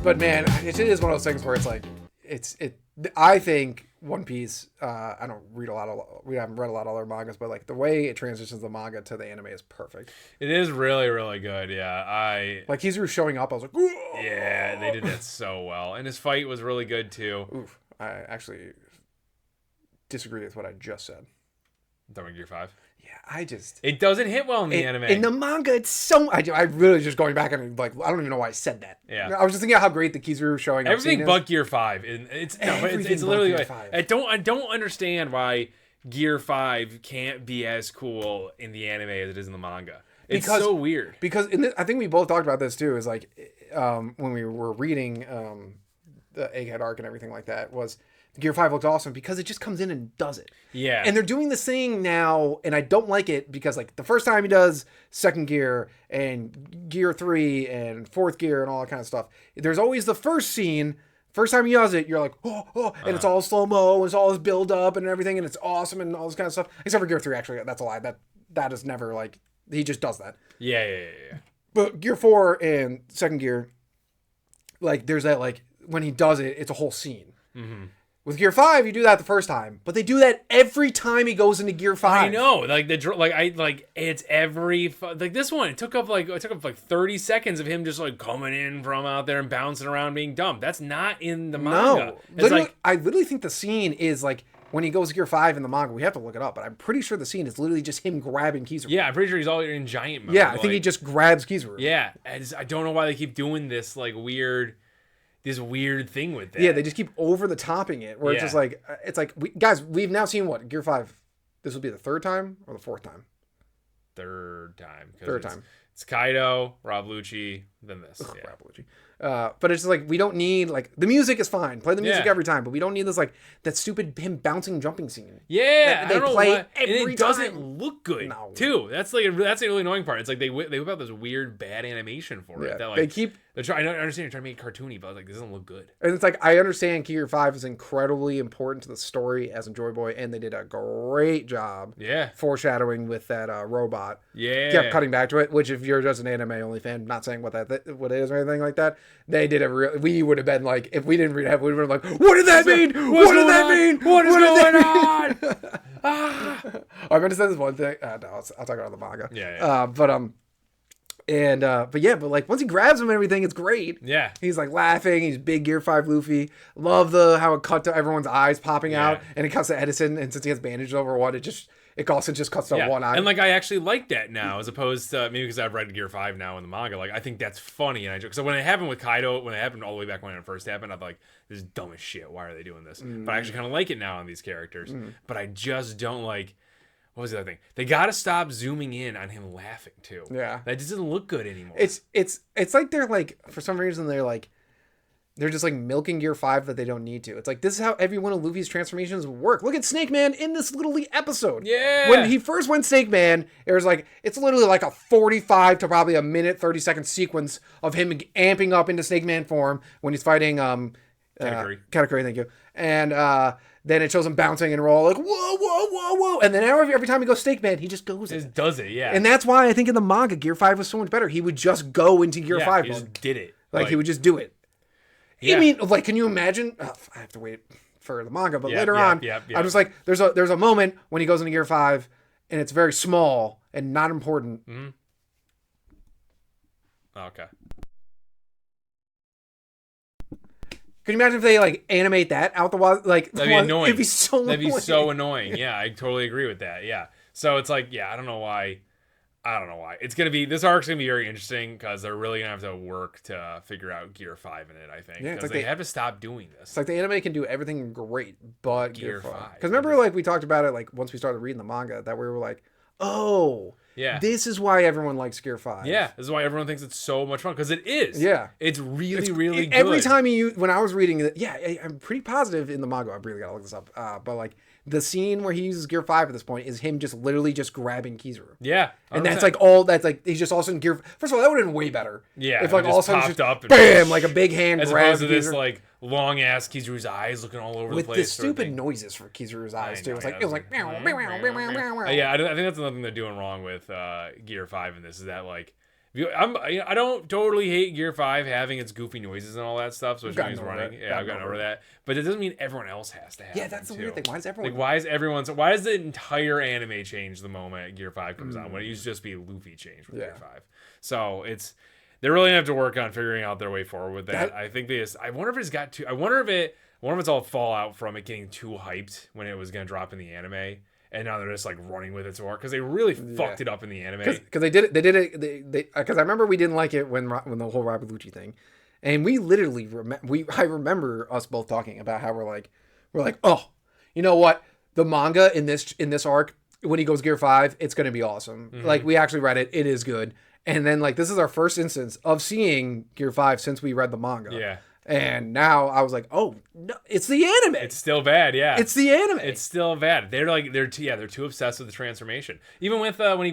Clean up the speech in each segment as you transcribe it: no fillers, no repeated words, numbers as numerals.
But man, it is one of those things where it's like, I think One Piece, I haven't read a lot of other mangas, but like the way it transitions the manga to the anime is perfect. It is really, really good. Yeah, like Kizaru showing up, I was like, whoa! Yeah, they did that so well, and his fight was really good too. Oof, I actually disagree with what I just said. Metal Gear 5. Yeah, it doesn't hit well in the anime. In the manga, it's so. I really just going back and like I don't even know why I said that. Yeah, I was just thinking of how great the Kizaru showing up. Everything but Gear 5, and it's literally like, I don't understand why Gear 5 can't be as cool in the anime as it is in the manga. It's so weird. Because I think we both talked about this too. Is like when we were reading the Egghead arc and everything like that was. Gear 5 looks awesome because it just comes in and does it. Yeah. And they're doing this thing now, and I don't like it because, like, the first time he does second gear and Gear 3 and fourth gear and all that kind of stuff, there's always the first scene. First time he does it, you're like, oh, and it's all slow-mo, and it's all this build-up and everything, and it's awesome and all this kind of stuff. Except for Gear 3, actually. That's a lie. That is never, like, he just does that. Yeah. But Gear 4 and second gear, like, there's that, like, when he does it, it's a whole scene. Mm-hmm. With Gear 5, you do that the first time, but they do that every time he goes into Gear 5. I know, like it's every like this one. It took up like 30 seconds of him just like coming in from out there and bouncing around being dumb. That's not in the manga. No, I literally think the scene is like when he goes to Gear 5 in the manga. We have to look it up, but I'm pretty sure the scene is literally just him grabbing Kizaru. Yeah, I'm pretty sure he's all in giant mode. Yeah, I think he just grabs Kizaru. Yeah, I don't know why they keep doing this like weird thing with that. Yeah, they just keep over the topping it, where it's just like, guys, we've now seen what, Gear 5, this will be the third time or the fourth time? Third time. Third time. It's Kaido, Rob Lucci, then this. Ugh, Rob Lucci. But it's just like, we don't need, like, the music is fine. Play the music every time, but we don't need this, like, that stupid him bouncing jumping scene. Yeah, they play every and it doesn't time. look good, No. too. That's the really annoying part. It's like they whip out this weird bad animation for it. That, like, I understand you're trying to make it cartoony, but like, this doesn't look good. And it's like, I understand Gear 5 is incredibly important to the story as in Joy Boy, and they did a great job foreshadowing with that robot. Yeah. Kept cutting back to it, which if you're just an anime-only fan, not saying what it is or anything like that, they did we would have been like, if we didn't read it, we would have been like, what did that mean? What did that mean? What is going on? I'm going to say this one thing. No, I'll talk about the manga. Yeah. But like once he grabs him and everything, it's great. Yeah. He's like laughing. He's big Gear 5 Luffy. Love how it cut to everyone's eyes popping out, and it cuts to Edison, and since he has bandages over one, it also just cuts to one eye. And like, I actually like that now, as opposed to maybe because I've read Gear 5 now in the manga. Like, I think that's funny, and so when it happened with Kaido, when it happened all the way back when it first happened, I'm like, this is dumb as shit. Why are they doing this? But I actually kind of like it now on these characters. But I just don't like. What was the other thing? They gotta stop zooming in on him laughing too. Yeah, that doesn't look good anymore. It's like they're like, for some reason they're just like milking Gear 5 that they don't need to. It's like, this is how every one of Luffy's transformations work. Look at Snake Man in this little episode. Yeah. When he first went Snake Man, it was like, it's literally like a 45 to probably a minute 30-second sequence of him amping up into Snake Man form when he's fighting Katakuri, thank you. And then it shows him bouncing and we're all like, whoa. And then every time he goes Snake Man, he just goes Just does it, yeah. And that's why I think in the manga, Gear 5 was so much better. He would just go into Gear 5. He just did it. Like, he would just do it. Yeah. I mean, like, can you imagine? I have to wait for the manga, but later on, I'm just like, there's a moment when he goes into Gear 5, and it's very small and not important. Mm-hmm. Okay. Can you imagine if they like animate that out the wall? Like, that'd be annoying. It'd be so annoying. That'd be so annoying. Yeah, I totally agree with that. Yeah. So it's like, I don't know why. It's gonna be, this arc's gonna be very interesting because they're really gonna have to work to figure out Gear 5 in it. I think because they have to stop doing this. It's like the anime can do everything great, but Gear 5. Because remember, like we talked about it, like once we started reading the manga, that we were like, oh. Yeah. This is why everyone likes Gear 5. Yeah. This is why everyone thinks it's so much fun. Because it is. Yeah. It's really good. Every time when I was reading it, I'm pretty positive in the manga. I really gotta look this up. But like the scene where he uses Gear 5 at this point is him just literally just grabbing Kizaru. Yeah. 100%. And that's like he's just all of a sudden Gear. First of all, that would have been way better. Yeah. If like all of a sudden popped up and bam, like a big hand as grabs opposed to this Kizaru. like long ass Kizaru's eyes looking all over with the place. With the stupid noises for Kizaru's eyes too. It was like meow, meow, meow, meow, meow, meow. Yeah, I think that's another thing they're doing wrong with Gear 5 in this is that like I don't totally hate Gear 5 having its goofy noises and all that stuff, so when he's running. Yeah, I've gotten over that. But it doesn't mean everyone else has to have Yeah, that's the weird thing. Why does everyone... Why does the entire anime change the moment Gear 5 comes on, when it used to just be Luffy change with Gear 5? So they're really gonna have to work on figuring out their way forward with that. I think I wonder if it's all fallout from it getting too hyped when it was gonna drop in the anime. And now they're just like running with it so hard because they really fucked it up in the anime. Because they did it. Because I remember we didn't like it when the whole Rob Lucci thing, and we literally I remember us both talking about how we're like, oh, you know what, the manga in this arc when he goes Gear 5, it's gonna be awesome. Mm-hmm. Like we actually read it, it is good. And then like this is our first instance of seeing Gear 5 since we read the manga. Yeah. And now I was like, oh no, it's the anime. It's still bad, yeah. It's the anime. It's still bad. They're too obsessed with the transformation. Even with when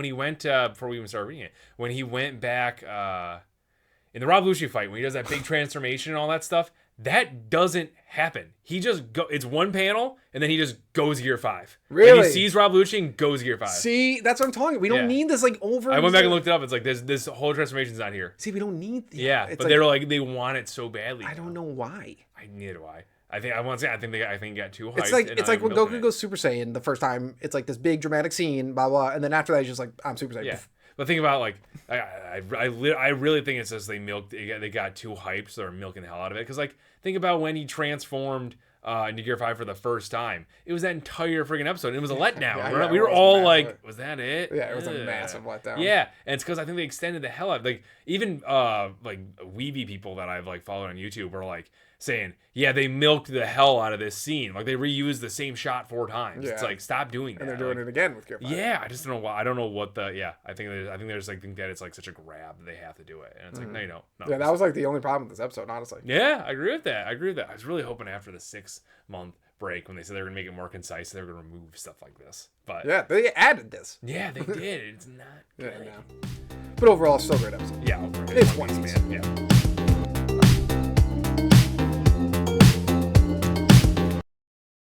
he went before we even started reading it, when he went back in the Rob Lucci fight, when he does that big transformation and all that stuff, that doesn't happen. He just it's one panel and then he just goes Gear 5. Really? Like he sees Rob Lucci and goes Gear 5. See, that's what I'm talking about. We don't need this like over. I went back and looked it up. It's like this whole transformation's not here. See, we don't need. Yeah, but they're like they want it so badly. I don't know why. Neither do I. I think it got too hyped. It's like when Goku goes Super Saiyan the first time. It's like this big dramatic scene, blah blah, and then after that, he's just like, I'm Super Saiyan. Yeah. But think about like I really think it's just they got too hyped, so they're milking the hell out of it. Because like think about when he transformed into Gear 5 for the first time. It was that entire friggin' episode. It was a letdown. We were all like, was that it? Yeah, it was a massive letdown. Yeah, and it's because I think they extended the hell out. Like even like weeby people that I've like followed on YouTube are like saying, yeah, they milked the hell out of this scene. Like they reused the same shot 4 times. Yeah. It's like, stop doing that. And they're doing it again with Gear 5. Yeah, I just don't know why. I don't know what I think there's like think that it's like such a grab that they have to do it. And it's like, no, you don't. No, yeah, that was like the only problem with this episode, honestly. Yeah, I agree with that. I was really hoping after the 6-month break when they said they were gonna make it more concise, they were gonna remove stuff like this. But yeah, they added this. Yeah, they did. It's not good. Yeah, no. But overall, still a great episode. Yeah, overall, it's one man. Yeah.